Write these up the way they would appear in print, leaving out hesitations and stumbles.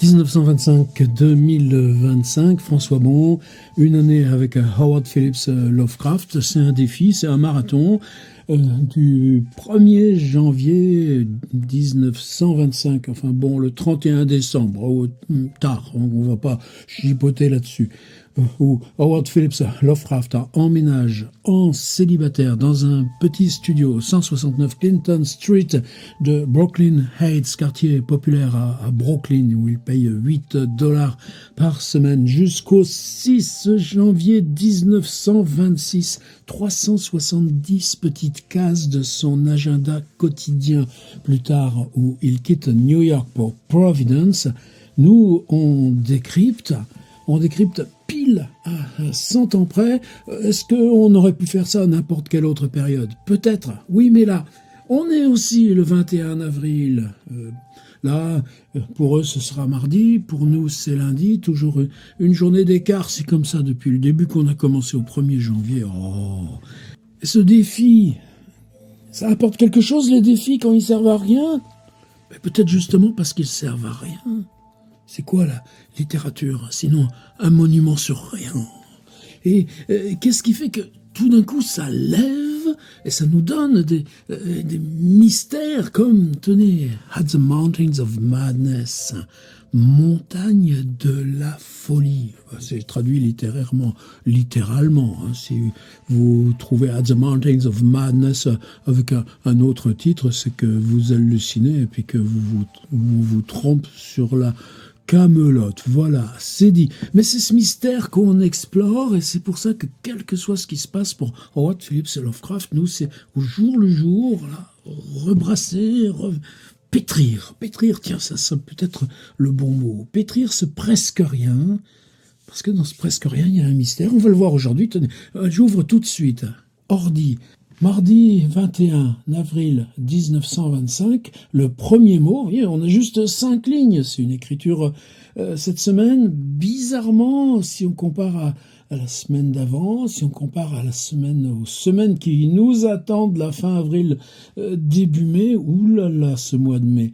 1925-2025, François Bon, une année avec Howard Phillips Lovecraft, c'est un défi, c'est un marathon du 1er janvier 1925, enfin bon, le 31 décembre, tard, on va pas chipoter là-dessus, où Howard Phillips Lovecraft emménage en célibataire dans un petit studio 169 Clinton Street de Brooklyn Heights, quartier populaire à Brooklyn, où il paye $8 par semaine jusqu'au 6 janvier 1926. 370 petites cases de son agenda quotidien. Plus tard, où il quitte New York pour Providence, nous, on décrypte pile à 100 ans près. Est-ce qu'on aurait pu faire ça à n'importe quelle autre période? Peut-être, oui, mais là, on est aussi le 21 avril. Là, pour eux, ce sera mardi, pour nous, c'est lundi, toujours une journée d'écart, c'est comme ça depuis le début qu'on a commencé au 1er janvier. Oh. Et ce défi, ça apporte quelque chose, les défis, quand ils servent à rien? Mais peut-être justement parce qu'ils servent à rien. C'est quoi la littérature, sinon un monument sur rien? Et qu'est-ce qui fait que tout d'un coup ça lève et ça nous donne des mystères comme, tenez, At the Mountains of Madness, montagne de la folie. C'est traduit littéralement. Hein. Si vous trouvez At the Mountains of Madness avec un autre titre, c'est que vous hallucinez et puis que vous trompez sur la Camelot, voilà, c'est dit. Mais c'est ce mystère qu'on explore et c'est pour ça que quel que soit ce qui se passe pour Howard Phillips et Lovecraft, nous c'est au jour le jour, là, rebrasser, pétrir, tiens, ça peut être le bon mot. Pétrir ce presque rien, parce que dans ce presque rien, il y a un mystère. On va le voir aujourd'hui, tenez, j'ouvre tout de suite. Ordi. Mardi 21 avril 1925, le premier mot, vous voyez, on a juste 5 lignes, c'est une écriture cette semaine, bizarrement, si on compare à la semaine d'avant, si on compare aux semaines qui nous attendent, la fin avril, début mai, oulala, ce mois de mai.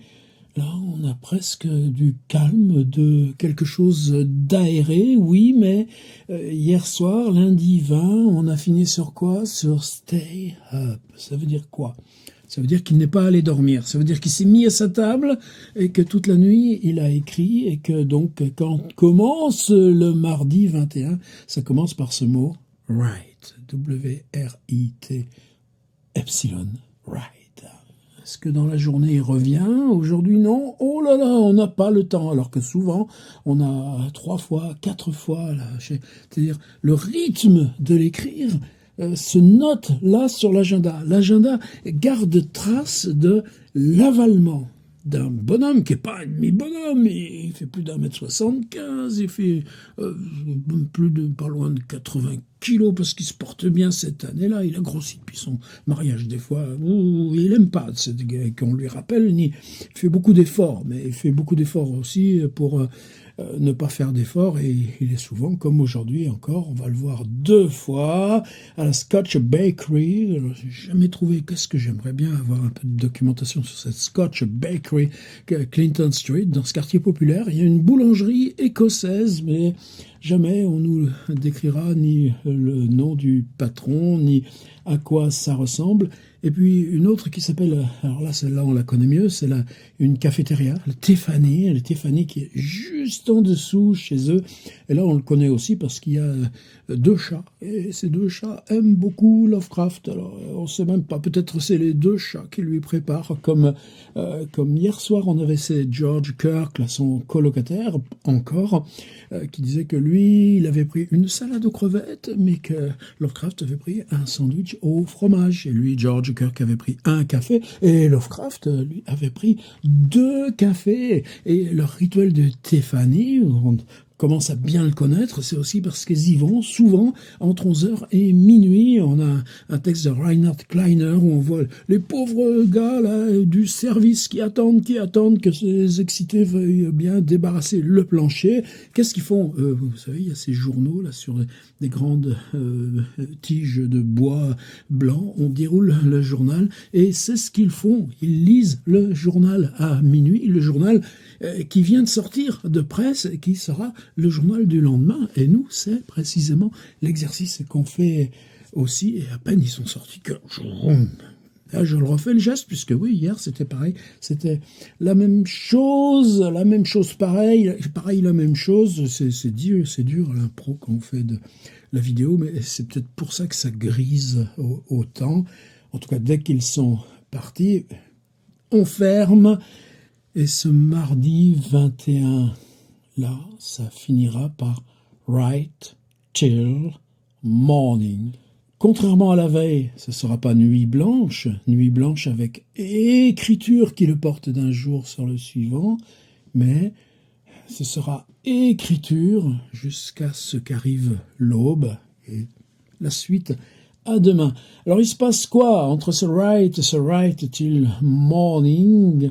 Là, on a presque du calme, de quelque chose d'aéré, oui, mais hier soir, lundi 20, on a fini sur quoi? Sur Stay Up. Ça veut dire quoi? Ça veut dire qu'il n'est pas allé dormir. Ça veut dire qu'il s'est mis à sa table et que toute la nuit, il a écrit et que donc, quand commence le mardi 21, ça commence par ce mot « write ». W-R-I-T, epsilon, write. Est-ce que dans la journée, il revient? Aujourd'hui, non. Oh là là, on n'a pas le temps. Alors que souvent, on a 3 fois, 4 fois, là, c'est-à-dire le rythme de l'écrire se note là sur l'agenda. L'agenda garde trace de l'avalement d'un bonhomme qui n'est pas un demi-bonhomme, il fait plus d'1m75, il fait pas loin de 80 kilos parce qu'il se porte bien cette année-là, il a grossi depuis son mariage des fois, il aime pas qu'on lui rappelle, il fait beaucoup d'efforts, mais il fait beaucoup d'efforts aussi pour ne pas faire d'efforts, et il est souvent, comme aujourd'hui encore, on va le voir 2 fois, à la Scotch Bakery. J'ai jamais trouvé, qu'est-ce que j'aimerais bien avoir un peu de documentation sur cette Scotch Bakery, Clinton Street, dans ce quartier populaire. Il y a une boulangerie écossaise, mais jamais on nous décrira ni le nom du patron, ni à quoi ça ressemble. Et puis une autre qui s'appelle, alors là celle-là on la connaît mieux, c'est une cafétéria, le Tiffany qui est juste en dessous chez eux. Et là on le connaît aussi parce qu'il y a 2 chats. Et ces 2 chats aiment beaucoup Lovecraft. Alors on sait même pas, peut-être c'est les 2 chats qui lui préparent, comme hier soir on avait George Kirk, là, son colocataire encore, qui disait que lui il avait pris une salade aux crevettes, mais que Lovecraft avait pris un sandwich au fromage. Et lui, George Kirk, avait pris un café, et Lovecraft, lui, avait pris 2 cafés. Et leur rituel de Tiffany, on commence à bien le connaître, c'est aussi parce qu'ils y vont souvent entre 11h et minuit. On a un texte de Reinhard Kleiner où on voit les pauvres gars là, du service qui attendent que ces excités veuillent bien débarrasser le plancher. Qu'est-ce qu'ils font? Vous savez, il y a ces journaux là sur des grandes tiges de bois blanc. On déroule le journal et c'est ce qu'ils font. Ils lisent le journal à minuit. Le journal qui vient de sortir de presse et qui sera le journal du lendemain. Et nous, c'est précisément l'exercice qu'on fait aussi, et à peine ils sont sortis que... Là, je le refais le geste, puisque oui, hier, c'était pareil. C'était la même chose pareil, la même chose. C'est dur l'impro quand on fait de la vidéo, mais c'est peut-être pour ça que ça grise autant. En tout cas, dès qu'ils sont partis, on ferme. Et ce mardi 21, là, ça finira par Right Till Morning. Contrairement à la veille, ce ne sera pas nuit blanche avec écriture qui le porte d'un jour sur le suivant, mais ce sera écriture jusqu'à ce qu'arrive l'aube et la suite à demain. Alors il se passe quoi entre ce right till morning?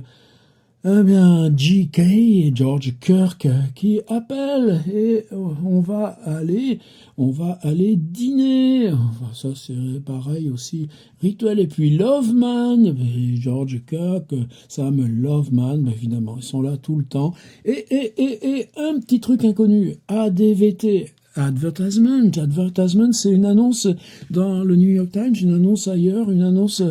Eh bien, G.K. George Kirk qui appelle et on va aller dîner. Enfin, ça c'est pareil aussi, rituel. Et puis Loveman, George Kirk, Sam Loveman, évidemment, ils sont là tout le temps. Et un petit truc inconnu, ADVT. Advertisement, c'est une annonce dans le New York Times, une annonce ailleurs, une annonce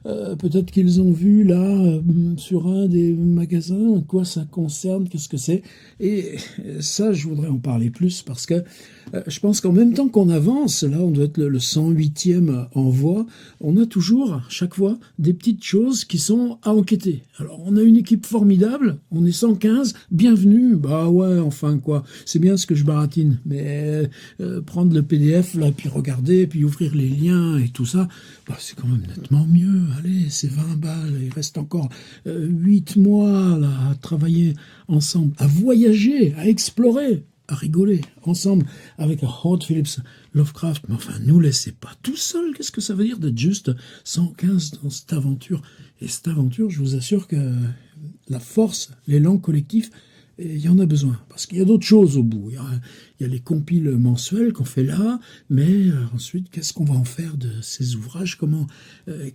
peut-être qu'ils ont vue là sur un des magasins. Quoi ça concerne, qu'est-ce que c'est? Et ça, je voudrais en parler plus parce que je pense qu'en même temps qu'on avance, là on doit être le 108e envoi, on a toujours, chaque fois, des petites choses qui sont à enquêter. Alors on a une équipe formidable, on est 115, bienvenue, bah ouais, enfin quoi, c'est bien ce que je baratine, mais prendre le PDF là, puis regarder, puis ouvrir les liens et tout ça, bah, c'est quand même nettement mieux. Allez, c'est 20 balles, il reste encore 8 mois là, à travailler ensemble, à voyager, à explorer, à rigoler ensemble avec Howard Phillips Lovecraft. Mais enfin, nous laissez pas tout seul. Qu'est-ce que ça veut dire d'être juste 115 dans cette aventure? Et cette aventure, je vous assure que la force, l'élan collectif, il y en a besoin, parce qu'il y a d'autres choses au bout. Il y a les compiles mensuels qu'on fait là, mais ensuite, qu'est-ce qu'on va en faire de ces ouvrages?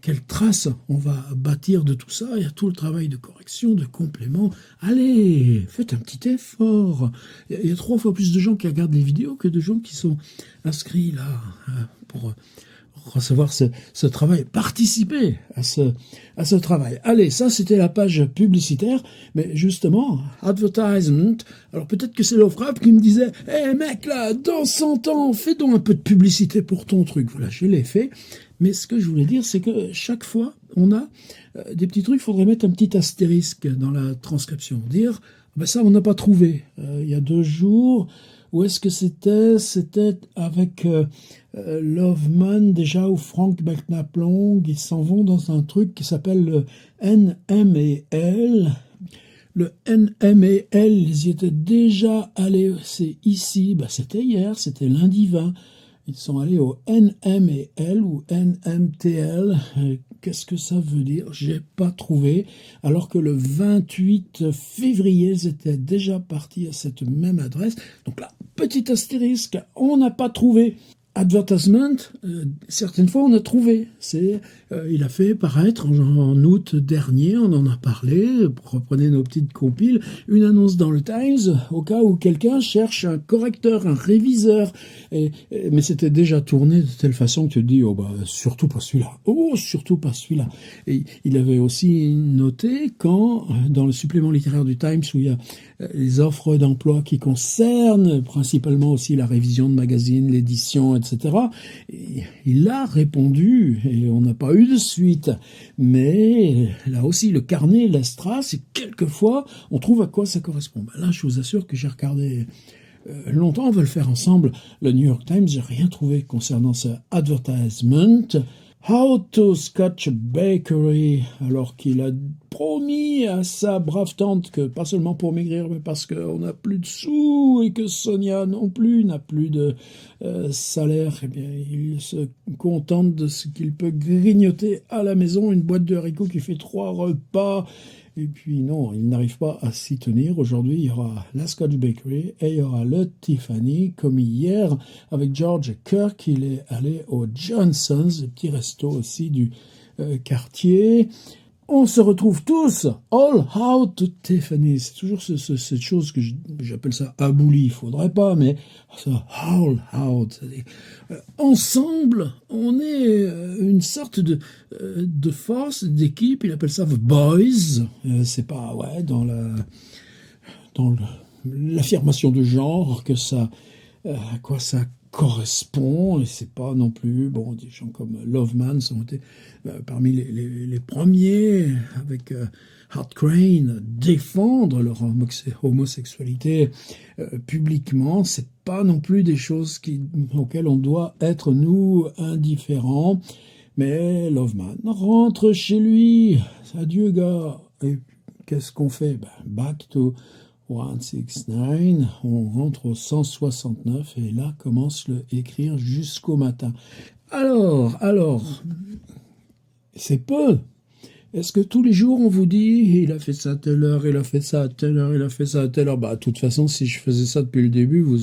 Quelles traces on va bâtir de tout ça? Il y a tout le travail de correction, de complément. Allez, faites un petit effort. Il y a 3 fois plus de gens qui regardent les vidéos que de gens qui sont inscrits là pour recevoir ce travail, participer à ce travail. Allez, ça c'était la page publicitaire, mais justement, advertisement, alors peut-être que c'est Lovecraft qui me disait « Hey mec là, dans 100 ans, fais donc un peu de publicité pour ton truc ». Voilà, je l'ai fait, mais ce que je voulais dire, c'est que chaque fois, on a des petits trucs, il faudrait mettre un petit astérisque dans la transcription, dire « ça on n'a pas trouvé, il y a 2 jours ». Où est-ce que c'était? C'était avec Loveman déjà ou Frank Belknap Long. Ils s'en vont dans un truc qui s'appelle le NMEL. Le NMEL, ils y étaient déjà allés. C'est ici, c'était hier, c'était lundi 20. Ils sont allés au NMEL ou NMTL. Qu'est-ce que ça veut dire? J'ai pas trouvé. Alors que le 28 février, ils étaient déjà partis à cette même adresse. Donc là, petit astérisque, on n'a pas trouvé. Advertisement, certaines fois on a trouvé. Il a fait paraître en août dernier, on en a parlé, reprenez nos petites compiles, une annonce dans le Times au cas où quelqu'un cherche un correcteur, un réviseur. Mais c'était déjà tourné de telle façon que tu te dis surtout pas celui-là. Oh, surtout pas celui-là. Et il avait aussi noté quand dans le supplément littéraire du Times où il y a les offres d'emploi qui concernent principalement aussi la révision de magazines, l'édition, etc. Et il a répondu et on n'a pas eu de suite. Mais là aussi, le carnet laisse trace et quelquefois, on trouve à quoi ça correspond. Là, je vous assure que j'ai regardé longtemps, on va le faire ensemble. Le New York Times, j'ai rien trouvé concernant ce advertisement. How to Scotch Bakery, alors qu'il a promis à sa brave tante que, pas seulement pour maigrir, mais parce qu'on n'a plus de sous et que Sonia non plus n'a plus de salaire, eh bien, il se contente de ce qu'il peut grignoter à la maison, une boîte de haricots qui fait 3 repas. Et puis non, il n'arrive pas à s'y tenir. Aujourd'hui, il y aura la Scotch Bakery et il y aura le Tiffany, comme hier avec George Kirk. Il est allé au Johnson's, le petit resto aussi du quartier. On se retrouve tous, all out to Tiffany. C'est toujours cette chose que j'appelle ça abouli. Il faudrait pas, mais ça, all out. Ensemble, on est une sorte de force, d'équipe. Il appelle ça the boys. C'est pas, ouais, dans l'affirmation de genre que ça, à quoi ça correspond, et c'est pas non plus, bon, des gens comme Lovemans ont été parmi les premiers, avec Hart Crane, défendre leur homosexualité publiquement. C'est pas non plus des choses auxquelles on doit être, nous, indifférents. Mais Loveman rentre chez lui, adieu gars, et qu'est-ce qu'on fait? Back to 169, on rentre au 169 et là commence le écrire jusqu'au matin. Alors, c'est peu. Est-ce que tous les jours on vous dit il a fait ça à telle heure, il a fait ça à telle heure, il a fait ça à telle heure? De toute façon, si je faisais ça depuis le début, vous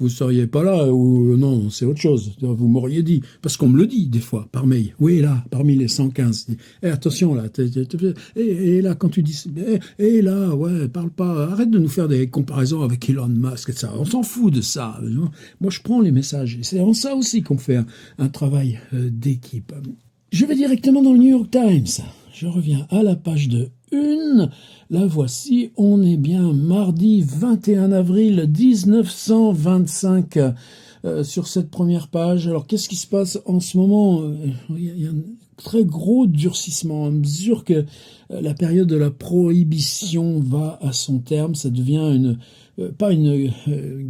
seriez pas là, ou non, c'est autre chose. Vous m'auriez dit, parce qu'on me le dit des fois par mail. Oui, là, parmi les 115. Attention là, et là quand tu dis, et là, ouais, parle pas, arrête de nous faire des comparaisons avec Elon Musk et ça. On s'en fout de ça. Moi, je prends les messages. C'est en ça aussi qu'on fait un travail d'équipe. Je vais directement dans le New York Times. Je reviens à la page de une. La voici, on est bien mardi 21 avril 1925 sur cette première page. Alors, qu'est-ce qui se passe en ce moment? Il y a un très gros durcissement. À mesure que la période de la prohibition va à son terme, ça devient pas une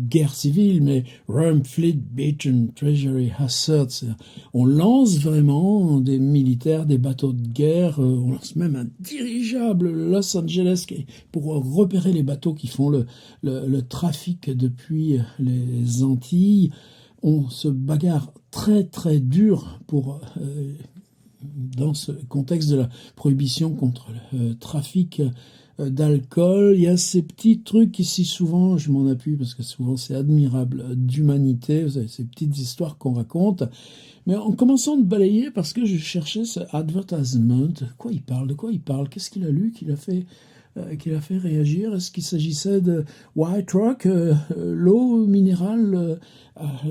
guerre civile, mais Rome, Fleet, Beacon, Treasury, Hassert. On lance vraiment des militaires, des bateaux de guerre, on lance même un dirigeable Los Angeles pour repérer les bateaux qui font le trafic depuis les Antilles. On se bagarre très très dur dans ce contexte de la prohibition contre le trafic d'alcool. Il y a ces petits trucs ici, souvent, je m'en appuie parce que souvent c'est admirable, d'humanité, vous savez, ces petites histoires qu'on raconte. Mais en commençant de balayer, parce que je cherchais ce advertisement, de quoi il parle, qu'est-ce qu'il a lu, qu'il a fait réagir? Est-ce qu'il s'agissait de White Rock, l'eau minérale,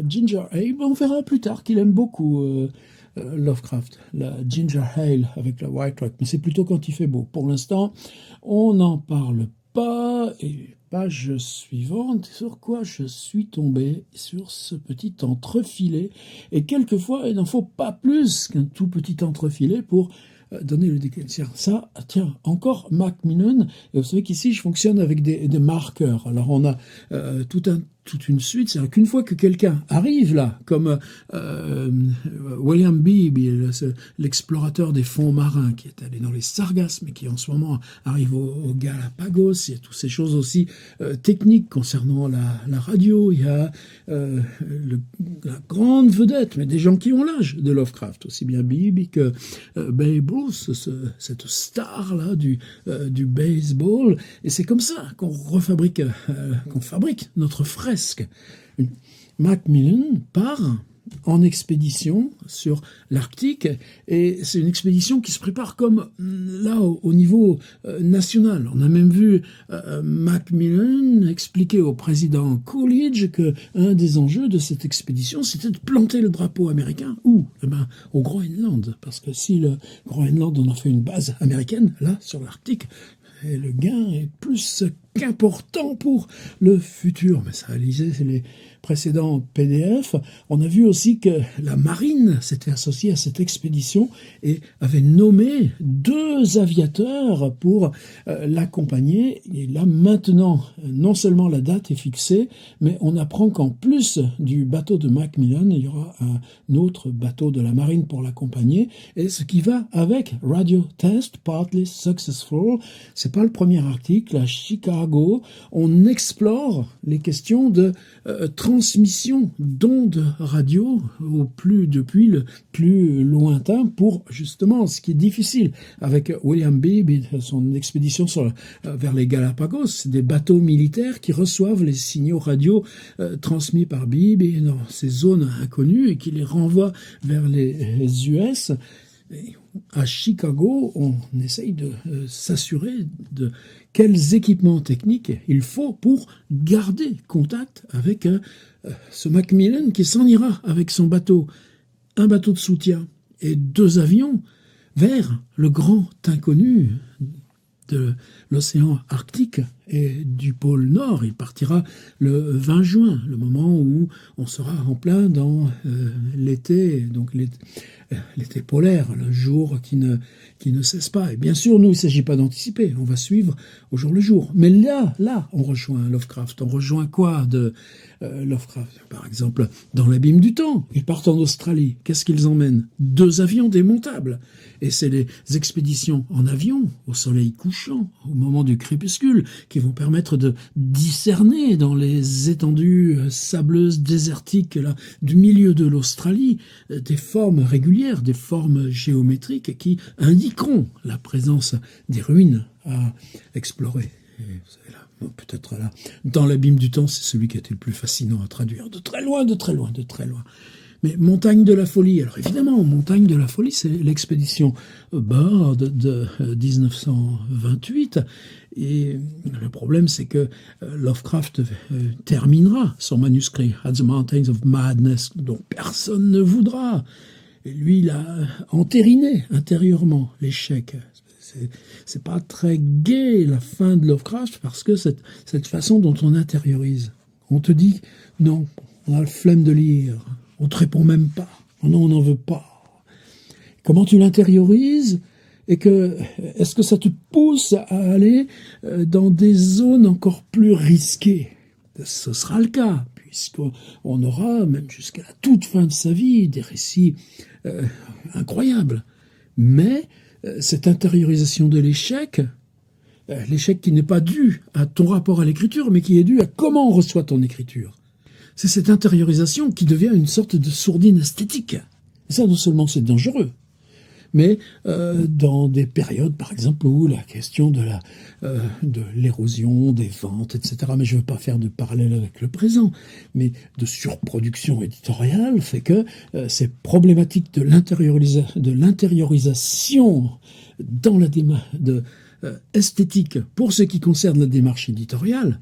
Ginger Ale? On verra plus tard qu'il aime beaucoup Lovecraft, la Ginger Ale avec la White Rock, mais c'est plutôt quand il fait beau. Pour l'instant, on n'en parle pas. Et page suivante, sur quoi je suis tombé? Sur ce petit entrefilet. Et quelquefois, il n'en faut pas plus qu'un tout petit entrefilet pour donner le déclic. Ça, tiens, encore Macmillan. Et vous savez qu'ici, je fonctionne avec des marqueurs. Alors, on a toute une suite. C'est-à-dire qu'une fois que quelqu'un arrive là, comme William Beebe, l'explorateur des fonds marins, qui est allé dans les Sargasses, mais qui en ce moment arrive au Galapagos, il y a toutes ces choses aussi techniques concernant la radio. Il y a la grande vedette, mais des gens qui ont l'âge de Lovecraft, aussi bien Beebe que Babe Ruth, cette star-là du baseball. Et c'est comme ça qu'on fabrique notre fresque. Macmillan part en expédition sur l'Arctique, et c'est une expédition qui se prépare comme là au niveau national. On a même vu Macmillan expliquer au président Coolidge que un des enjeux de cette expédition, c'était de planter le drapeau américain au Groenland, parce que si le Groenland on en fait une base américaine là sur l'Arctique, et le gain est plus qu'important pour le futur. Mais ça, lisez les précédents PDF. On a vu aussi que la marine s'était associée à cette expédition et avait nommé 2 aviateurs pour l'accompagner. Et là, maintenant, non seulement la date est fixée, mais on apprend qu'en plus du bateau de Macmillan, il y aura un autre bateau de la marine pour l'accompagner. Et ce qui va avec Radio Test, Partly Successful, c'est pas le premier article, à Chicago, on explore les questions de transmission d'ondes radio depuis le plus lointain, pour justement ce qui est difficile avec William Beebe et son expédition vers les Galapagos, des bateaux militaires qui reçoivent les signaux radio transmis par Beebe dans ces zones inconnues et qui les renvoient vers les US. Et à Chicago, on essaye de s'assurer de quels équipements techniques il faut pour garder contact avec ce Macmillan qui s'en ira avec son bateau, un bateau de soutien et 2 avions vers le grand inconnu de l'océan Arctique et du pôle Nord. Il partira le 20 juin, le moment où on sera en plein dans l'été, donc l'été polaire, le jour qui ne cesse pas. Et bien sûr, nous, il ne s'agit pas d'anticiper, on va suivre au jour le jour. Mais là, on rejoint Lovecraft. On rejoint quoi de Lovecraft? Par exemple, dans l'abîme du temps, ils partent en Australie. Qu'est-ce qu'ils emmènent? 2 avions démontables. Et c'est les expéditions en avion, au soleil couchant, au moment du crépuscule, qui vont permettre de discerner dans les étendues sableuses désertiques là, du milieu de l'Australie des formes régulières, des formes géométriques qui indiqueront la présence des ruines à explorer. Et vous savez là, peut-être là, dans l'abîme du temps, c'est celui qui a été le plus fascinant à traduire, de très loin, de très loin, de très loin. Mais Montagne de la Folie, alors évidemment, Montagne de la Folie, c'est l'expédition Byrd de 1928. Et le problème, c'est que Lovecraft terminera son manuscrit, At the Mountains of Madness, dont personne ne voudra. Et lui, il a entériné intérieurement l'échec. C'est pas très gai la fin de Lovecraft, parce que cette façon dont on intériorise. On te dit, non, on a le flemme de lire. On te répond même pas. Oh non, on n'en veut pas. Comment tu l'intériorises? Est-ce que ça te pousse à aller dans des zones encore plus risquées? Ce sera le cas, puisqu'on aura, même jusqu'à la toute fin de sa vie, des récits incroyables. Mais cette intériorisation de l'échec, l'échec qui n'est pas dû à ton rapport à l'écriture, mais qui est dû à comment on reçoit ton écriture. C'est cette intériorisation qui devient une sorte de sourdine esthétique. Et ça, non seulement c'est dangereux, mais dans des périodes, par exemple, où la question de l'érosion, des ventes, etc., mais je ne veux pas faire de parallèle avec le présent, mais de surproduction éditoriale, fait que ces problématiques de l'intériorisation dans la démarche esthétique, pour ce qui concerne la démarche éditoriale,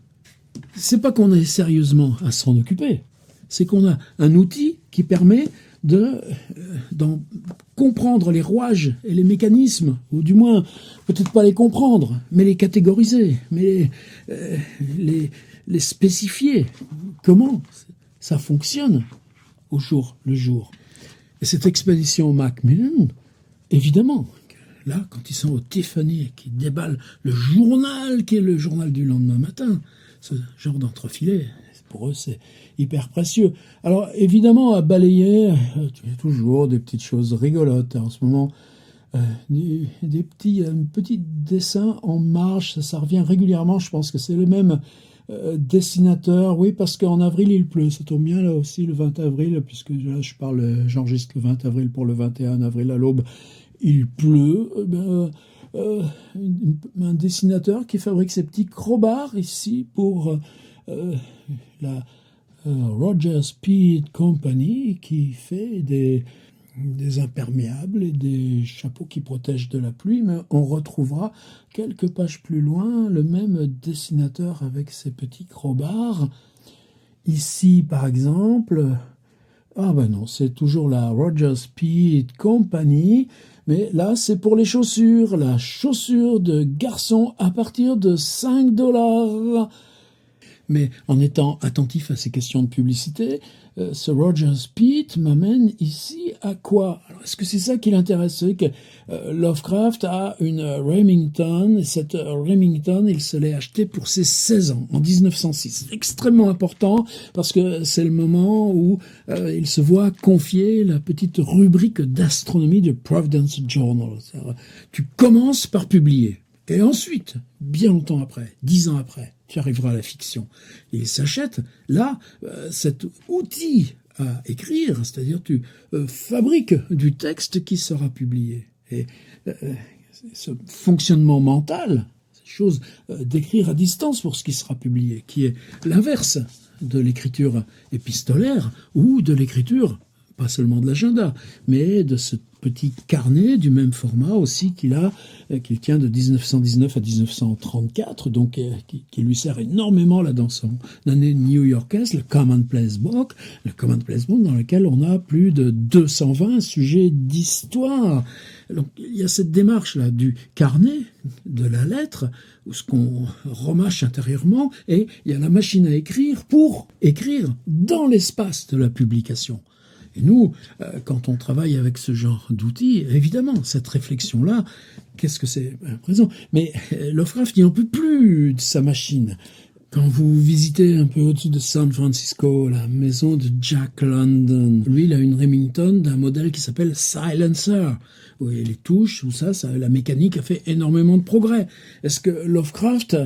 c'est pas qu'on est sérieusement à s'en occuper, c'est qu'on a un outil qui permet d'en comprendre les rouages et les mécanismes, ou du moins, peut-être pas les comprendre, mais les catégoriser, mais les spécifier. Comment ça fonctionne au jour le jour. Et cette expédition Macmillan, évidemment, là, quand ils sont au Tiffany et qu'ils déballent le journal qui est le journal du lendemain matin, ce genre d'entrefilet, pour eux, c'est hyper précieux. Alors, évidemment, à balayer, il y a toujours des petites choses rigolotes. En ce moment, des petits dessins en marge, ça revient régulièrement. Je pense que c'est le même dessinateur. Oui, parce qu'en avril, il pleut. Ça tombe bien, là aussi, le 20 avril, puisque là, j'enregistre le 20 avril pour le 21 avril à l'aube. Il pleut. Un dessinateur qui fabrique ces petits crobards ici pour la Rogers Speed Company, qui fait des imperméables et des chapeaux qui protègent de la pluie, mais on retrouvera quelques pages plus loin le même dessinateur avec ses petits crobards. Ici, par exemple, ah ben non, c'est toujours la Rogers Speed Company, mais là, c'est pour les chaussures. La chaussure de garçon à partir de $5. Mais en étant attentif à ces questions de publicité, ce Roger Speed m'amène ici à quoi? Alors, est-ce que c'est ça qui l'intéresse? C'est que Lovecraft a une Remington, et cette Remington, il se l'est achetée pour ses 16 ans, en 1906. C'est extrêmement important, parce que c'est le moment où il se voit confier la petite rubrique d'astronomie de Providence Journal. Tu commences par publier, et ensuite, bien longtemps après, 10 ans après, tu arriveras à la fiction. Et il s'achète, là, cet outil à écrire, c'est-à-dire tu fabriques du texte qui sera publié. Et ce fonctionnement mental, cette chose d'écrire à distance pour ce qui sera publié, qui est l'inverse de l'écriture épistolaire ou de l'écriture, pas seulement de l'agenda, mais de ce petit carnet du même format aussi qu'il tient de 1919 à 1934, donc qui lui sert énormément là dans son année new-yorkaise, le Commonplace Book, dans lequel on a plus de 220 sujets d'histoire. Donc il y a cette démarche là du carnet, de la lettre, ou ce qu'on remâche intérieurement, et il y a la machine à écrire pour écrire dans l'espace de la publication. Et nous, quand on travaille avec ce genre d'outils, évidemment, cette réflexion-là, qu'est-ce que c'est présent? Mais Lovecraft, il n'en peut plus de sa machine. Quand vous visitez un peu au-dessus de San Francisco, la maison de Jack London, lui, il a une Remington d'un modèle qui s'appelle Silencer. Oui, les touches, tout ça, la mécanique a fait énormément de progrès. Est-ce que Lovecraft,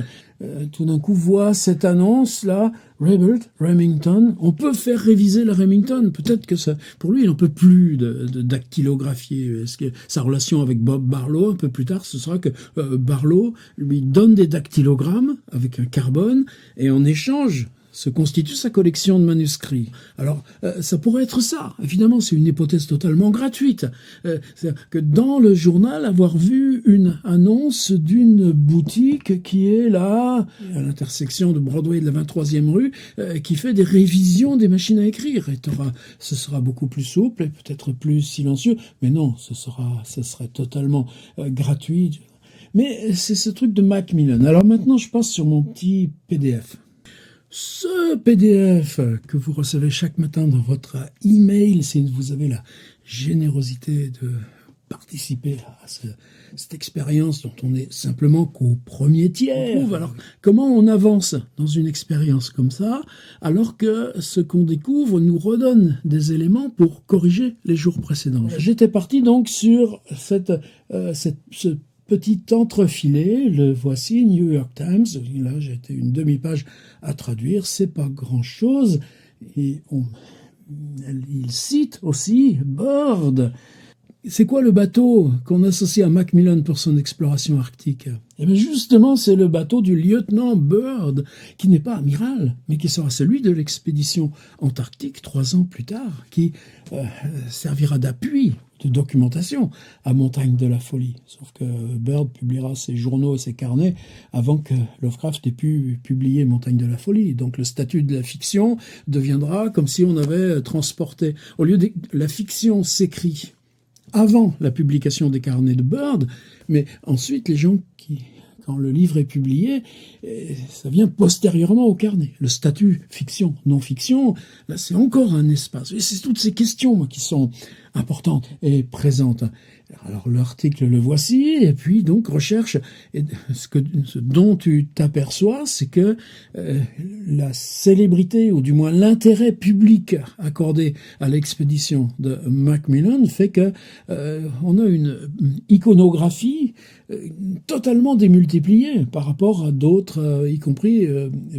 tout d'un coup, voit cette annonce-là, Remington, on peut faire réviser la Remington. Peut-être que ça, pour lui, il n'en peut plus de dactylographier. Est-ce que sa relation avec Bob Barlow, un peu plus tard, ce sera que Barlow lui donne des dactylogrammes avec un carbone, et en échange se constitue sa collection de manuscrits. Alors, ça pourrait être ça. Évidemment, c'est une hypothèse totalement gratuite. C'est-à-dire que dans le journal, avoir vu une annonce d'une boutique qui est là, à l'intersection de Broadway et de la 23e rue, qui fait des révisions des machines à écrire. Et ce sera beaucoup plus souple et peut-être plus silencieux. Mais non, ce serait totalement gratuit. Mais c'est ce truc de Macmillan. Alors maintenant, je passe sur mon petit PDF. Ce PDF que vous recevez chaque matin dans votre email, si vous avez la générosité de participer à cette expérience dont on est simplement qu'au premier tiers. Alors, comment on avance dans une expérience comme ça, alors que ce qu'on découvre nous redonne des éléments pour corriger les jours précédents? J'étais parti donc sur ce petit entrefilet, le voici, New York Times. Là, j'ai été une demi-page à traduire, c'est pas grand-chose. Et il cite aussi Byrd. C'est quoi le bateau qu'on associe à Macmillan pour son exploration arctique? Eh bien justement, c'est le bateau du lieutenant Byrd, qui n'est pas amiral, mais qui sera celui de l'expédition antarctique 3 ans plus tard, qui servira d'appui, de documentation à Montagne de la Folie. Sauf que Byrd publiera ses journaux et ses carnets avant que Lovecraft ait pu publier Montagne de la Folie. Donc le statut de la fiction deviendra comme si on avait transporté... Au lieu de la fiction s'écrit avant la publication des carnets de Byrd, mais ensuite les gens quand le livre est publié, ça vient postérieurement au carnet. Le statut fiction, non-fiction, là c'est encore un espace. Et c'est toutes ces questions moi, qui sont importantes et présentes. Alors l'article le voici, et puis donc recherche, et ce dont tu t'aperçois, c'est que la célébrité, ou du moins l'intérêt public accordé à l'expédition de Macmillan fait que on a une iconographie totalement démultipliée par rapport à d'autres, y compris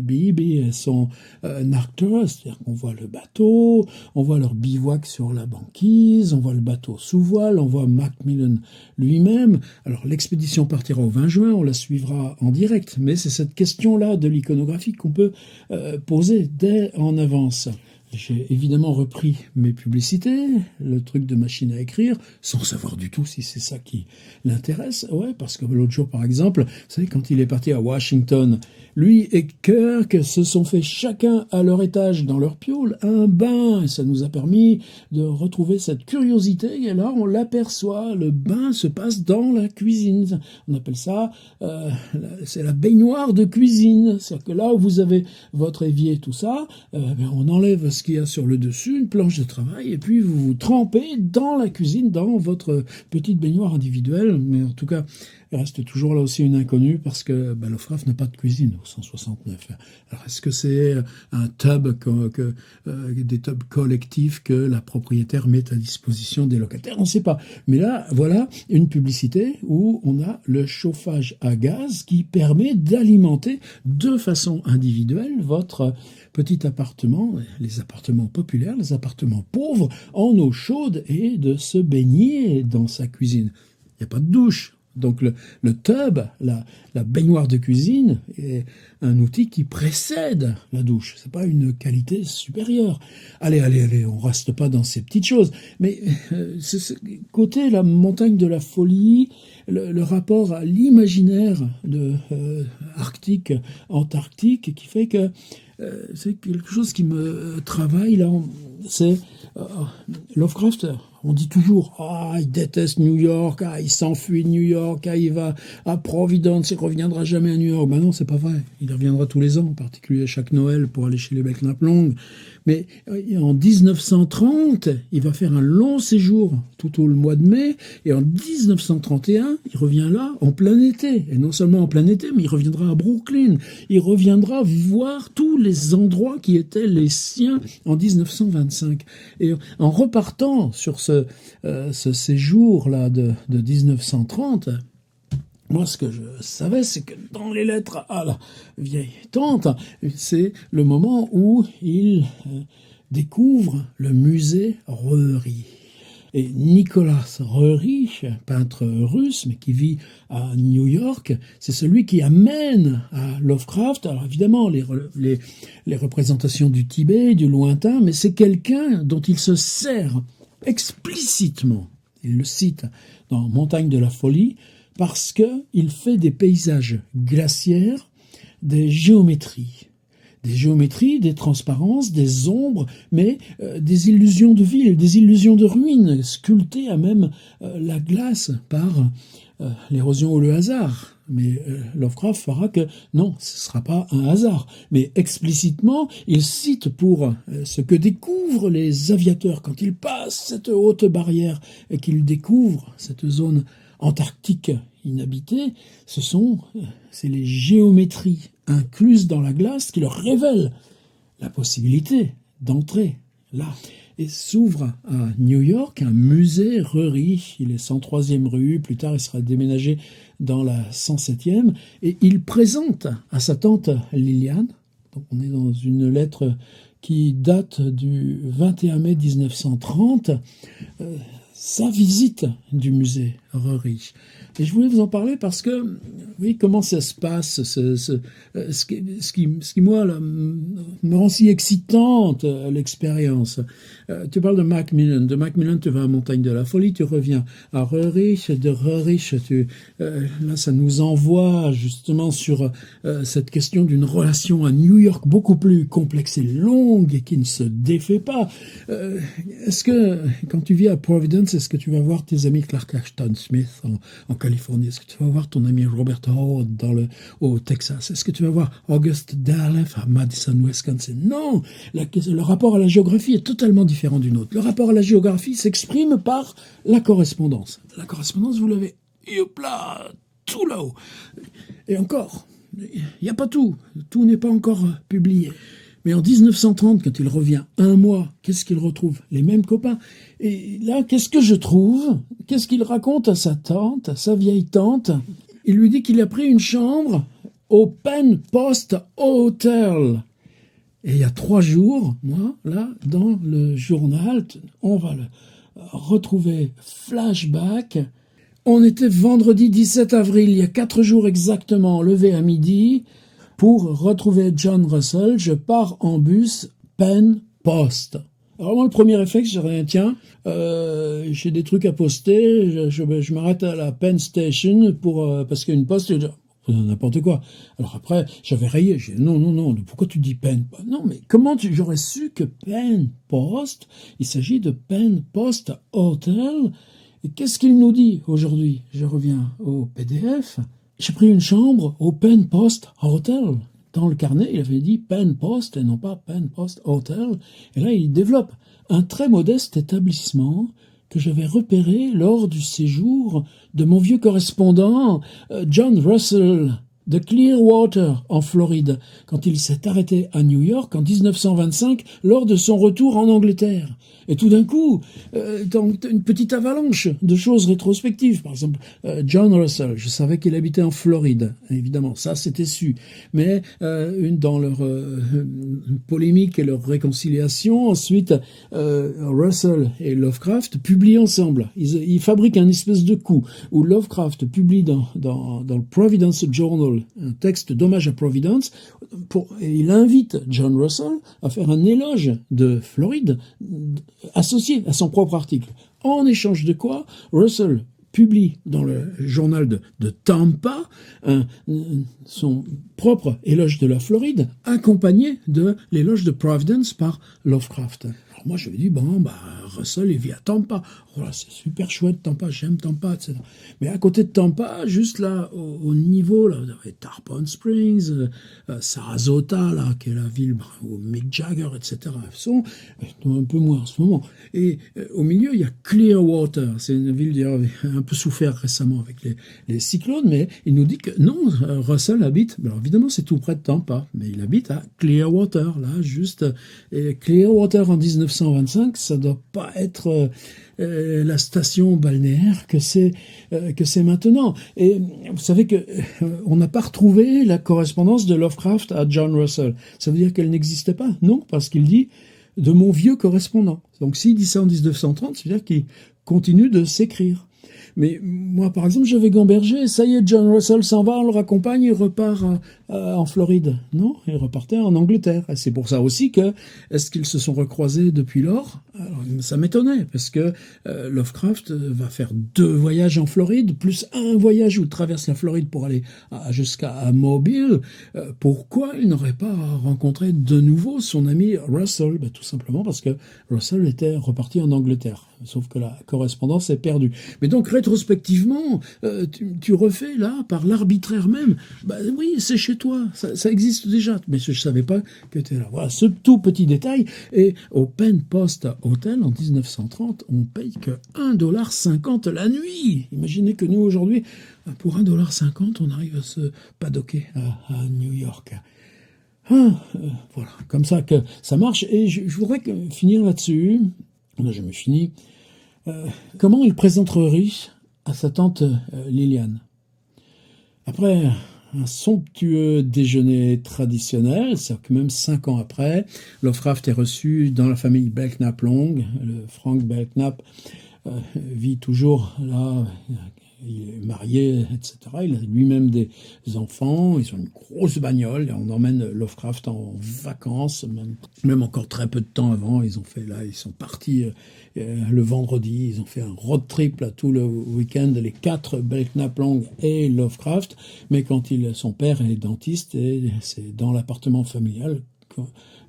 Beebe et son Arcturus, c'est-à-dire qu'on voit le bateau, on voit leur bivouac sur la banquise, on voit le bateau sous voile, on voit Macmillan lui-même. Alors l'expédition partira au 20 juin, on la suivra en direct, mais c'est cette question-là de l'iconographie qu'on peut poser dès en avance. J'ai évidemment repris mes publicités, le truc de machine à écrire, sans savoir du tout si c'est ça qui l'intéresse. Ouais, parce que l'autre jour, par exemple, vous savez, quand il est parti à Washington, lui et Kirk se sont fait chacun à leur étage, dans leur piole, un bain. Et ça nous a permis de retrouver cette curiosité. Et là, on l'aperçoit, le bain se passe dans la cuisine. On appelle ça, c'est la baignoire de cuisine. C'est-à-dire que là où vous avez votre évier, tout ça, on enlève ce qu'il y a sur le dessus, une planche de travail, et puis vous vous trempez dans la cuisine, dans votre petite baignoire individuelle. Mais en tout cas, il reste toujours là aussi une inconnue, parce que Lovecraft n'a pas de cuisine au 169. Alors est-ce que c'est un tub, des tubs collectifs que la propriétaire met à disposition des locataires? On ne sait pas. Mais là, voilà une publicité où on a le chauffage à gaz qui permet d'alimenter de façon individuelle votre petit appartement, les appartements populaires, les appartements pauvres, en eau chaude, et de se baigner dans sa cuisine. Il n'y a pas de douche. Donc le tub, la baignoire de cuisine, est un outil qui précède la douche. C'est pas une qualité supérieure. Allez, on reste pas dans ces petites choses. Mais côté la montagne de la folie, le rapport à l'imaginaire de arctique, antarctique, qui fait que c'est quelque chose qui me travaille là. C'est Lovecraft. On dit toujours, il déteste New York, il s'enfuit de New York, il va à Providence, il reviendra jamais à New York. Ben non, c'est pas vrai. Il reviendra tous les ans, en particulier chaque Noël pour aller chez les Belknap Long. Mais en 1930, il va faire un long séjour tout au mois de mai, et en 1931, il revient là en plein été. Et non seulement en plein été, mais il reviendra à Brooklyn. Il reviendra voir tous les endroits qui étaient les siens en 1925. Et en repartant sur ce séjour-là de 1930, moi, ce que je savais, c'est que dans les lettres à la vieille tante, c'est le moment où il découvre le musée Röhrig. Et Nicolas Röhrig, peintre russe, mais qui vit à New York, c'est celui qui amène à Lovecraft, alors évidemment, les représentations du Tibet, du lointain, mais c'est quelqu'un dont il se sert explicitement, il le cite dans Montagne de la folie, parce qu'il fait des paysages glaciaires, des géométries, des transparences, des ombres, mais des illusions de ville, des illusions de ruines, sculptées à même la glace par l'érosion ou le hasard. Mais Lovecraft fera que non, ce ne sera pas un hasard. Mais explicitement, il cite pour ce que découvrent les aviateurs quand ils passent cette haute barrière et qu'ils découvrent cette zone antarctique inhabitée, c'est les géométries incluses dans la glace qui leur révèlent la possibilité d'entrer là. Et s'ouvre à New York un musée Röhrig, il est 103e rue, plus tard il sera déménagé dans la 107e, et il présente à sa tante Liliane, donc on est dans une lettre qui date du 21 mai 1930, sa visite du musée Röhrig. Et je voulais vous en parler parce que, oui, comment ça se passe, ce qui moi, là, me rend si excitante, l'expérience. Tu parles de Macmillan. De Macmillan, tu vas à Montagne de la Folie, tu reviens à Röhrig. De Röhrig, là, ça nous envoie justement sur cette question d'une relation à New York beaucoup plus complexe et longue et qui ne se défait pas. Est-ce que, quand tu vis à Providence, est-ce que tu vas voir tes amis Clark Ashton Smith en Californie? Est-ce que tu vas voir ton ami Robert Howard au Texas? Est-ce que tu vas voir August Derleth à Madison, Wisconsin? Non! Le rapport à la géographie est totalement différent du nôtre. Le rapport à la géographie s'exprime par la correspondance. La correspondance, vous l'avez, là, tout là-haut. Et encore, il n'y a pas tout. Tout n'est pas encore publié. Mais en 1930, quand il revient un mois, qu'est-ce qu'il retrouve? Les mêmes copains. Et là, qu'est-ce que je trouve? Qu'est-ce qu'il raconte à sa tante, à sa vieille tante? Il lui dit qu'il a pris une chambre au Penn Post Hotel. Et il y a 3 jours, moi, là, dans le journal, on va le retrouver flashback. On était vendredi 17 avril, il y a 4 jours exactement, levé à midi. Pour retrouver John Russell, je pars en bus Penn Post. Alors moi, le premier réflexe, je dirais, tiens, j'ai des trucs à poster, je m'arrête à la Penn Station parce qu'il y a une poste, n'importe quoi. Alors après, j'avais rayé, j'ai dit, non, pourquoi tu dis Penn? Non, mais comment j'aurais su que Penn Post, il s'agit de Penn Post Hotel, et qu'est-ce qu'il nous dit aujourd'hui? Je reviens au PDF. J'ai pris une chambre au Penn Post Hotel. Dans le carnet, il avait dit Penn Post et non pas Penn Post Hotel. Et là, il développe un très modeste établissement que j'avais repéré lors du séjour de mon vieux correspondant John Russell de Clearwater, en Floride, quand il s'est arrêté à New York en 1925 lors de son retour en Angleterre. Et tout d'un coup, dans une petite avalanche de choses rétrospectives. Par exemple, John Russell, je savais qu'il habitait en Floride, évidemment, ça c'était su. Mais dans leur polémique et leur réconciliation, ensuite, Russell et Lovecraft publient ensemble. Ils fabriquent un espèce de coup où Lovecraft publie dans le Providence Journal un texte d'hommage à Providence, et il invite John Russell à faire un éloge de Floride associé à son propre article. En échange de quoi, Russell publie dans le journal de Tampa son propre éloge de la Floride, accompagné de l'éloge de Providence par Lovecraft. Alors moi, je me dis, Russell, il vit à Tampa. Voilà, c'est super chouette, Tampa, j'aime Tampa, etc. Mais à côté de Tampa, juste là, au niveau, là, vous avez Tarpon Springs, Sarasota, là, qui est la ville où Mick Jagger, etc. sont un peu moins en ce moment. Et au milieu, il y a Clearwater. C'est une ville qui a un peu souffert récemment avec les cyclones, mais il nous dit que non, Russell habite, alors évidemment, c'est tout près de Tampa, mais il habite à Clearwater, là, juste. Et Clearwater en 1925, ça doit pas être la station balnéaire que c'est maintenant. Et vous savez que on n'a pas retrouvé la correspondance de Lovecraft à John Russell. Ça veut dire qu'elle n'existait pas? Non, parce qu'il dit de mon vieux correspondant. Donc s'il dit ça en 1930, ça veut dire qu'il continue de s'écrire. Mais moi, par exemple, j'avais gambergé, ça y est, John Russell s'en va, on le raccompagne, il repart en Floride. Non, il repartait en Angleterre. Et c'est pour ça aussi que, est-ce qu'ils se sont recroisés depuis lors? Alors, ça m'étonnait, parce que Lovecraft va faire 2 voyages en Floride, plus un voyage où il traverse la Floride pour aller jusqu'à Mobile. Pourquoi il n'aurait pas rencontré de nouveau son ami Russell? Tout simplement parce que Russell était reparti en Angleterre. Sauf que la correspondance est perdue. Mais donc, rétrospectivement, tu refais là, par l'arbitraire même, oui, c'est chez toi, ça existe déjà. Mais je ne savais pas que tu es là. Voilà, ce tout petit détail. Et au Penn Post Hotel, en 1930, on paye que $1,50 la nuit. Imaginez que nous, aujourd'hui, pour $1,50, on arrive à se paddocker à New York. Voilà, comme ça que ça marche. Et je voudrais finir là-dessus. Là, je me finis. Comment il présenterait à sa tante Liliane? Après un somptueux déjeuner traditionnel, c'est-à-dire que même 5 ans après, Lovecraft est reçu dans la famille Belknap-Long. Le Frank Belknap vit toujours là, il est marié, etc. Il a lui-même des enfants, ils ont une grosse bagnole, et on emmène Lovecraft en vacances, même encore très peu de temps avant, ils sont partis le vendredi, ils ont fait un road trip là, tout le week-end, les 4, Belknap Long et Lovecraft, mais quand son père est dentiste, et c'est dans l'appartement familial,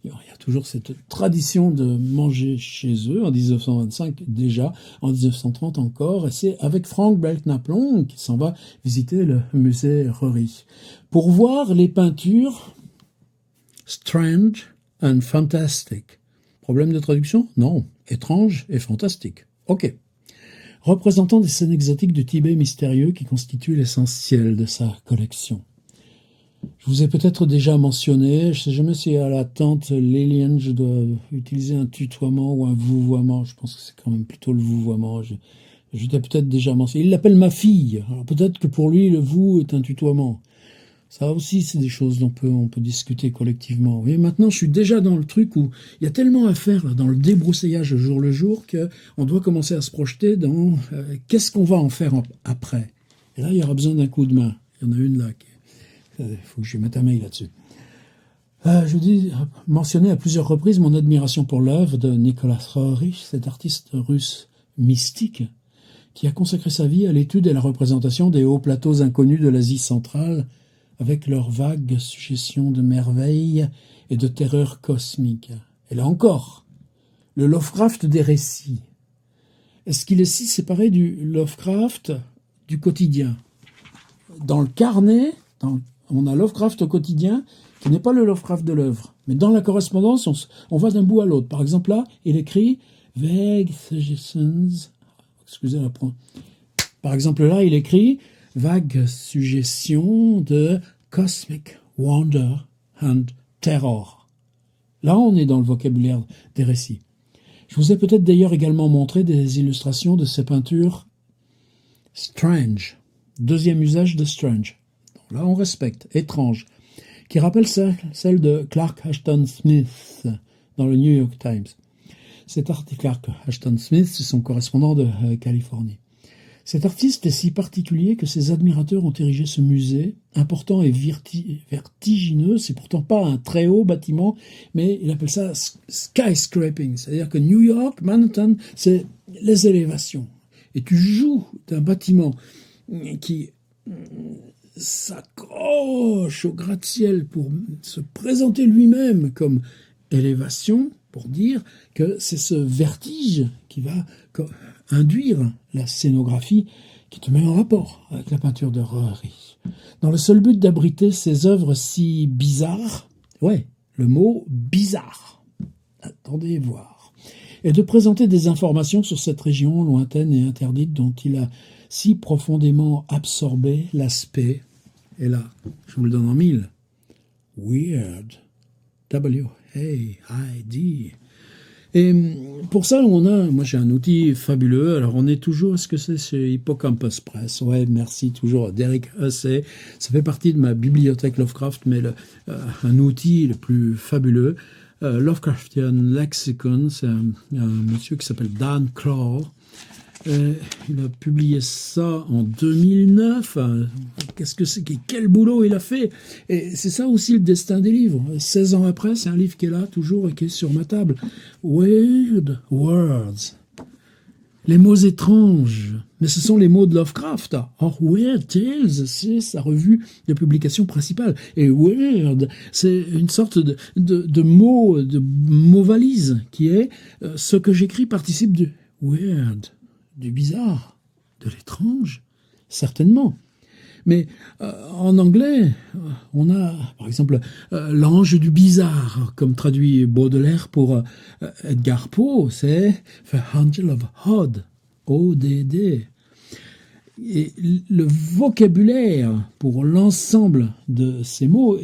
il y a toujours cette tradition de manger chez eux, en 1925 déjà, en 1930 encore, et c'est avec Frank Belknap Long qui s'en va visiter le musée Rory pour voir les peintures Strange and Fantastic. Problème de traduction? Non. Étrange et fantastique. Ok. Représentant des scènes exotiques du Tibet mystérieux qui constituent l'essentiel de sa collection. Je vous ai peut-être déjà mentionné, je ne sais jamais si à la tante Liliane je dois utiliser un tutoiement ou un vouvoiement. Je pense que c'est quand même plutôt le vouvoiement. Je t'ai peut-être déjà mentionné. Il l'appelle ma fille. Alors peut-être que pour lui, le vous est un tutoiement. Ça aussi, c'est des choses dont on peut discuter collectivement. Vous voyez, maintenant, je suis déjà dans le truc où il y a tellement à faire là, dans le débroussaillage jour le jour qu'on doit commencer à se projeter dans qu'est-ce qu'on va en faire après. Et là, il y aura besoin d'un coup de main. Il y en a une là. Il faut que je mette un mail là-dessus. Je dis mentionner à plusieurs reprises mon admiration pour l'œuvre de Nicolas Roerich, cet artiste russe mystique qui a consacré sa vie à l'étude et la représentation des hauts plateaux inconnus de l'Asie centrale, avec leurs vagues suggestions de merveilles et de terreur cosmique. Et là encore, le Lovecraft des récits. Est-ce qu'il est si séparé du Lovecraft du quotidien? Dans le carnet, on a Lovecraft au quotidien, qui n'est pas le Lovecraft de l'œuvre. Mais dans la correspondance, on va d'un bout à l'autre. Par exemple, là, il écrit « Vague suggestions ». Excusez la. Par exemple, là, il écrit « Vague suggestion de cosmic wonder and terror. Là, on est dans le vocabulaire des récits. Je vous ai peut-être d'ailleurs également montré des illustrations de ces peintures strange. Deuxième usage de strange. Donc là, on respecte. Étrange. Qui rappelle celle de Clark Ashton Smith dans le New York Times. Cet artiste, Clark Ashton Smith, c'est son correspondant de Californie. Cet artiste est si particulier que ses admirateurs ont érigé ce musée, important et vertigineux. C'est pourtant pas un très haut bâtiment, mais il appelle ça skyscraping. C'est-à-dire que New York, Manhattan, c'est les élévations. Et tu joues d'un bâtiment qui s'accroche au gratte-ciel pour se présenter lui-même comme élévation, pour dire que c'est ce vertige qui va induire la scénographie qui te met en rapport avec la peinture de Rory. Dans le seul but d'abriter ces œuvres si bizarres, ouais, le mot bizarre, attendez voir, et de présenter des informations sur cette région lointaine et interdite dont il a si profondément absorbé l'aspect, et là, je vous le donne en mille, weird, W-A-I-D. Et pour ça, moi j'ai un outil fabuleux. Alors on est toujours, est-ce que c'est chez Hippocampus Press? Ouais, merci, toujours Derek Hussey. Ça fait partie de ma bibliothèque Lovecraft, mais un outil le plus fabuleux. Lovecraftian Lexicon, c'est un monsieur qui s'appelle Dan Claw. Il a publié ça en 2009. Qu'est-ce que c'est? Quel boulot il a fait! Et c'est ça aussi le destin des livres. 16 ans après, c'est un livre qui est là, toujours, et qui est sur ma table. Weird Words. Les mots étranges. Mais ce sont les mots de Lovecraft. Or, Weird Tales, c'est sa revue de publication principale. Et Weird, c'est une sorte de mot valise, qui est ce que j'écris participe du weird. Du bizarre, de l'étrange, certainement. Mais en anglais, on a, par exemple, l'ange du bizarre, comme traduit Baudelaire pour Edgar Poe, c'est The Angel of Odd, O-D-D. Et le vocabulaire pour l'ensemble de ces mots,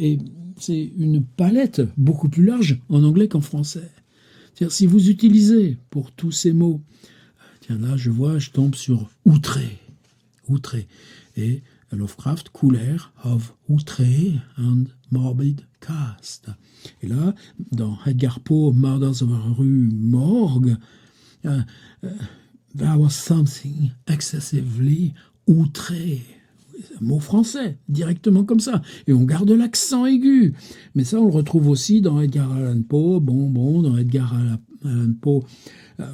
c'est une palette beaucoup plus large en anglais qu'en français. C'est-à-dire, si vous utilisez pour tous ces mots, là, je tombe sur outré. Et Lovecraft, Cooler of Outré and Morbid Cast. Et là, dans Edgar Poe, Murders of a Rue Morgue, there was something excessively outré. Un mot français, directement comme ça. Et on garde l'accent aigu. Mais ça, on le retrouve aussi dans Edgar Allan Poe, dans Edgar Allan Poe,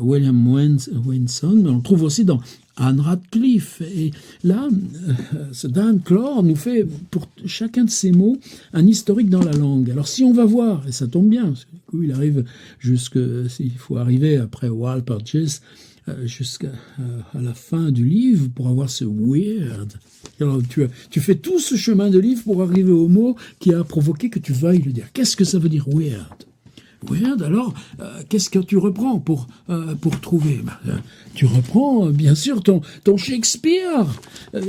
William Winson, mais on le trouve aussi dans Anne Radcliffe. Et là, ce Dan Claw nous fait, pour chacun de ces mots, un historique dans la langue. Alors si on va voir, et ça tombe bien, parce que du coup, il arrive s'il faut arriver après Wild Purchase, jusqu'à la fin du livre pour avoir ce weird. Alors, tu fais tout ce chemin de livre pour arriver au mot qui a provoqué que tu veuilles le dire. Qu'est-ce que ça veut dire weird? Weird, alors, qu'est-ce que tu reprends pour trouver? Tu reprends, bien sûr, ton Shakespeare.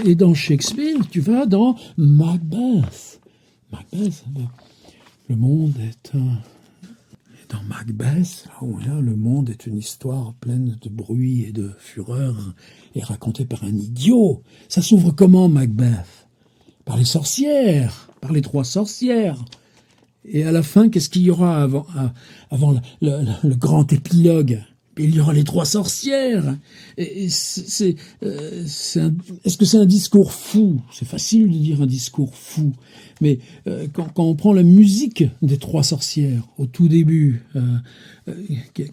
Et dans Shakespeare, tu vas dans Macbeth. Le monde est dans Macbeth, là, le monde est une histoire pleine de bruit et de fureur et racontée par un idiot. Ça s'ouvre comment, Macbeth? Par les sorcières, par les 3 sorcières. Et à la fin, qu'est-ce qu'il y aura avant le grand épilogue? Il y aura les 3 sorcières. Et est-ce que c'est un discours fou? C'est facile de dire un discours fou. Mais quand on prend la musique des 3 sorcières au tout début,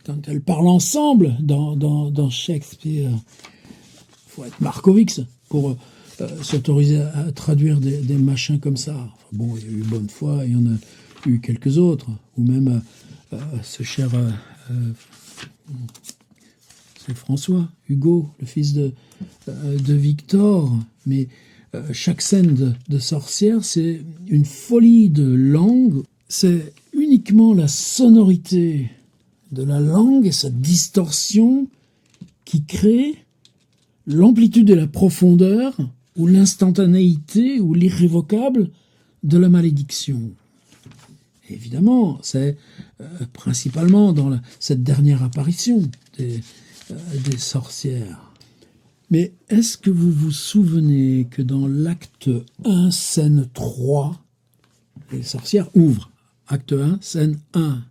quand elles parlent ensemble dans Shakespeare, il faut être Markovix pour s'autoriser à traduire des machins comme ça. Enfin, bon, il y a eu Bonnefoy, il y en a eu quelques autres, ou même ce cher... c'est François, Hugo, le fils de Victor. Mais chaque scène de sorcière, c'est une folie de langue. C'est uniquement la sonorité de la langue et sa distorsion qui crée l'amplitude et la profondeur, ou l'instantanéité, ou l'irrévocable de la malédiction. Évidemment, c'est principalement dans cette dernière apparition des sorcières. Mais est-ce que vous vous souvenez que dans l'acte 1, scène 3, les sorcières ouvrent. Acte 1, scène 1.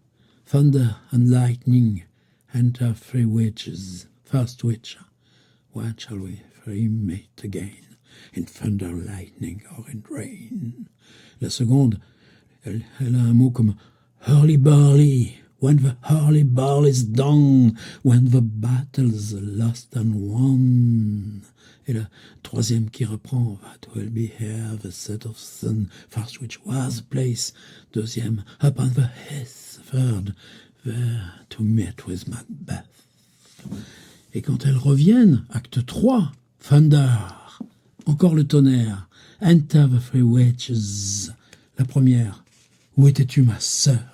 Thunder and lightning enter three witches. First witch, when shall we three meet again? In thunder, lightning or in rain. La seconde, elle a un mot comme hurly-burly. When the hurly-burly's done, when the battle's lost and won. Et la troisième qui reprend, that will be here the set of sun, first which was the place, deuxième, upon the heath, third, there to meet with Macbeth. Et quand elles reviennent, acte 3, thunder, encore le tonnerre, enter the three witches. La première, où étais-tu ma sœur?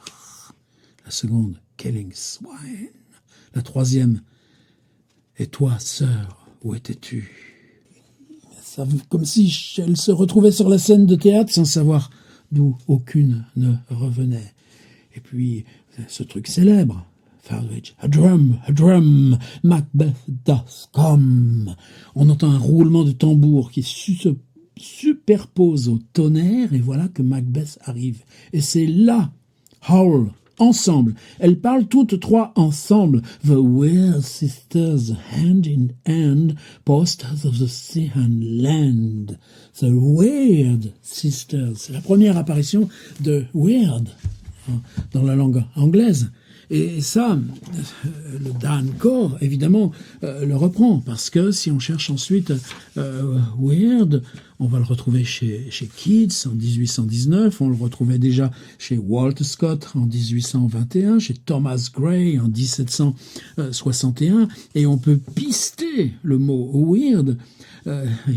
La seconde, killing swine. La troisième, et toi, sœur, où étais-tu? Ça, comme si elle se retrouvait sur la scène de théâtre sans savoir d'où aucune ne revenait. Et puis, ce truc célèbre, a drum, Macbeth doth come. On entend un roulement de tambour qui se superpose au tonnerre, et voilà que Macbeth arrive. Et c'est là, howl, ensemble. Elles parlent toutes trois ensemble. The Weird Sisters, hand in hand, posters of the sea and land. The Weird Sisters. C'est la première apparition de Weird dans la langue anglaise. Et ça, le Dan Core, évidemment, le reprend, parce que si on cherche ensuite Weird, on va le retrouver chez Keats en 1819, on le retrouvait déjà chez Walter Scott en 1821, chez Thomas Gray en 1761, et on peut pister le mot Weird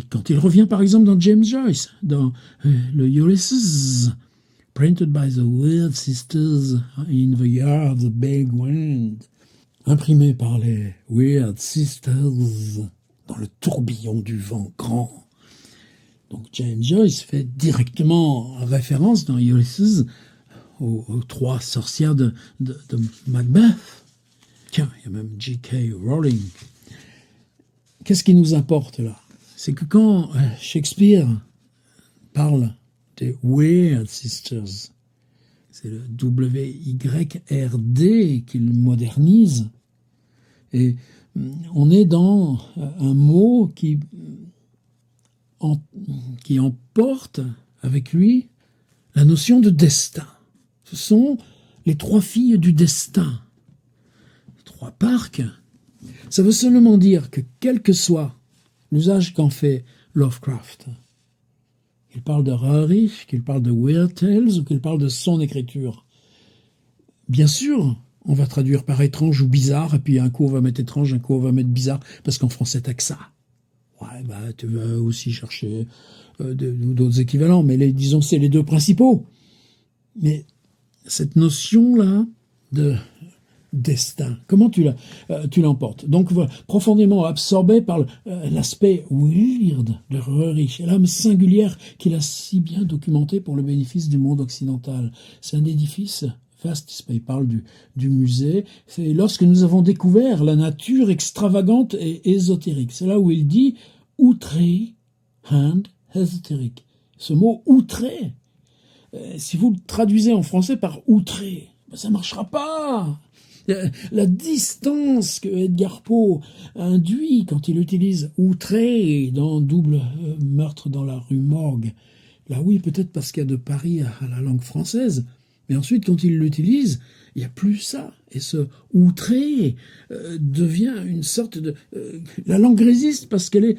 quand il revient par exemple dans James Joyce, dans le Ulysses, printed by the Weird Sisters in the year of the big wind. Imprimé par les Weird Sisters dans le tourbillon du vent grand. Donc James Joyce fait directement référence dans Ulysses aux trois sorcières de Macbeth. Tiens, il y a même J.K. Rowling. Qu'est-ce qui nous importe là? C'est que quand Shakespeare parle des Weird Sisters, c'est le W-Y-R-D qu'il modernise, et on est dans un mot qui emporte avec lui la notion de destin. Ce sont les trois filles du destin. Trois parcs. Ça veut seulement dire que quel que soit l'usage qu'en fait Lovecraft, qu'il parle de Rarich, qu'il parle de Weird Tales ou qu'il parle de son écriture, bien sûr, on va traduire par étrange ou bizarre, et puis un coup on va mettre étrange, un coup on va mettre bizarre, parce qu'en français t'as que ça. Ouais, bah tu vas aussi chercher d'autres équivalents, mais disons c'est les deux principaux. Mais cette notion-là de destin, comment tu l'emportes? Donc voilà, profondément absorbé par l'aspect weird de Rarich, l'âme singulière qu'il a si bien documenté pour le bénéfice du monde occidental. C'est un édifice vaste, il parle du musée. C'est lorsque nous avons découvert la nature extravagante et ésotérique. C'est là où il dit outré and ésotérique. Ce mot outré, si vous le traduisez en français par outré, ben ça marchera pas. La distance que Edgar Poe induit quand il utilise outré dans Double meurtre dans la rue Morgue. Là oui, peut-être parce qu'il y a de Paris à la langue française, mais ensuite quand il l'utilise, il n'y a plus ça. Et ce outré devient une sorte de... la langue résiste parce qu'elle est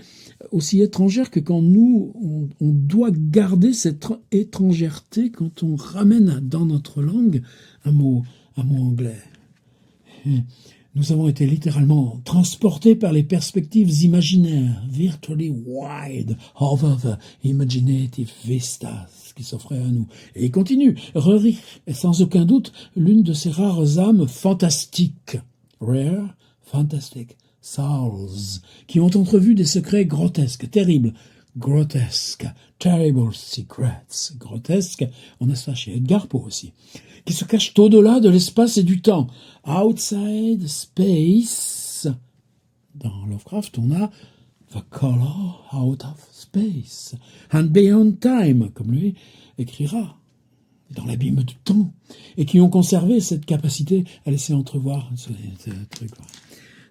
aussi étrangère que quand nous, on doit garder cette étrangèreté quand on ramène dans notre langue un mot anglais. Nous avons été littéralement transportés par les perspectives imaginaires, virtually wide over the imaginative vistas qui s'offraient à nous. Et il continue. Rarich est sans aucun doute l'une de ces rares âmes fantastiques, rare, fantastic souls, qui ont entrevu des secrets grotesques, terribles, grotesque, terrible secrets, grotesque, on a ça chez Edgar Poe aussi, qui se cachent au-delà de l'espace et du temps. Outside space, dans Lovecraft, on a the color out of space, and beyond time, comme lui écrira, dans l'abîme du temps, et qui ont conservé cette capacité à laisser entrevoir ce truc.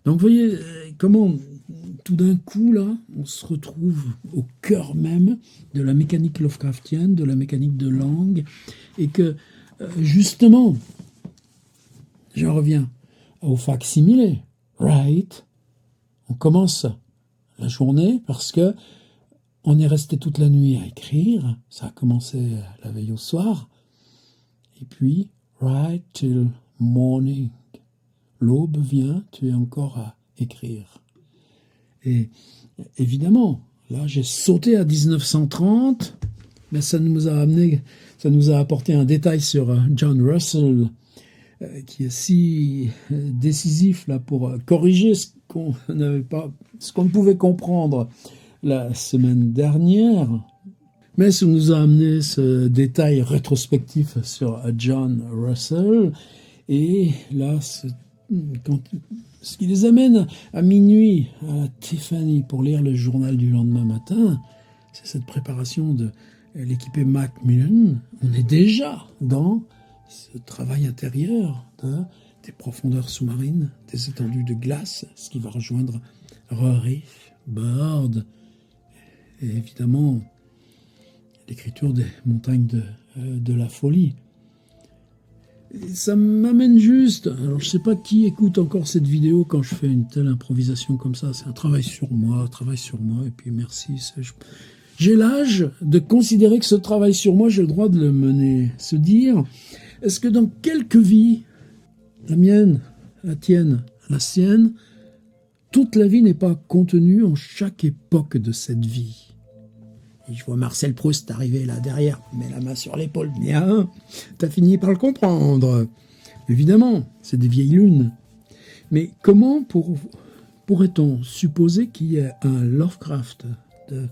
Donc vous voyez comment tout d'un coup là, on se retrouve au cœur même de la mécanique Lovecraftienne, de la mécanique de langue, et que justement, j'en reviens au facsimilé, right? On commence la journée parce que on est resté toute la nuit à écrire, ça a commencé la veille au soir, et puis right till morning. L'aube vient, tu es encore à écrire. Et évidemment, là j'ai sauté à 1930, mais ça nous a apporté un détail sur John Russell, qui est si décisif là pour corriger ce qu'on ne pouvait comprendre la semaine dernière. Mais ça nous a amené ce détail rétrospectif sur John Russell. Et là, ce qui les amène à minuit à Tiffany pour lire le journal du lendemain matin, c'est cette préparation de l'équipé Macmillan. On est déjà dans ce travail intérieur des profondeurs sous-marines, des étendues de glace, ce qui va rejoindre Roerich, Byrd, et évidemment l'écriture des montagnes de la folie. Et ça m'amène juste, alors je sais pas qui écoute encore cette vidéo quand je fais une telle improvisation comme ça, c'est un travail sur moi, et puis merci. J'ai l'âge de considérer que ce travail sur moi, j'ai le droit de le mener. Se dire, est-ce que dans quelques vies, la mienne, la tienne, la sienne, toute la vie n'est pas contenue en chaque époque de cette vie? Et je vois Marcel Proust arriver là derrière, met la main sur l'épaule. Bien, t'as fini par le comprendre. Évidemment, c'est des vieilles lunes. Mais comment pourrait-on supposer qu'il y ait un Lovecraft de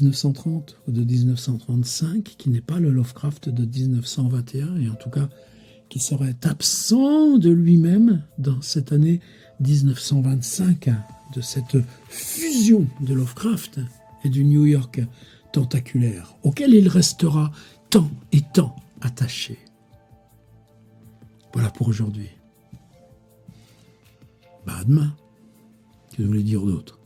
1930 ou de 1935 qui n'est pas le Lovecraft de 1921, et en tout cas qui serait absent de lui-même dans cette année 1925, de cette fusion de Lovecraft et du New York tentaculaire, auquel il restera tant et tant attaché. Voilà pour aujourd'hui. À demain. Que je voulais dire d'autre?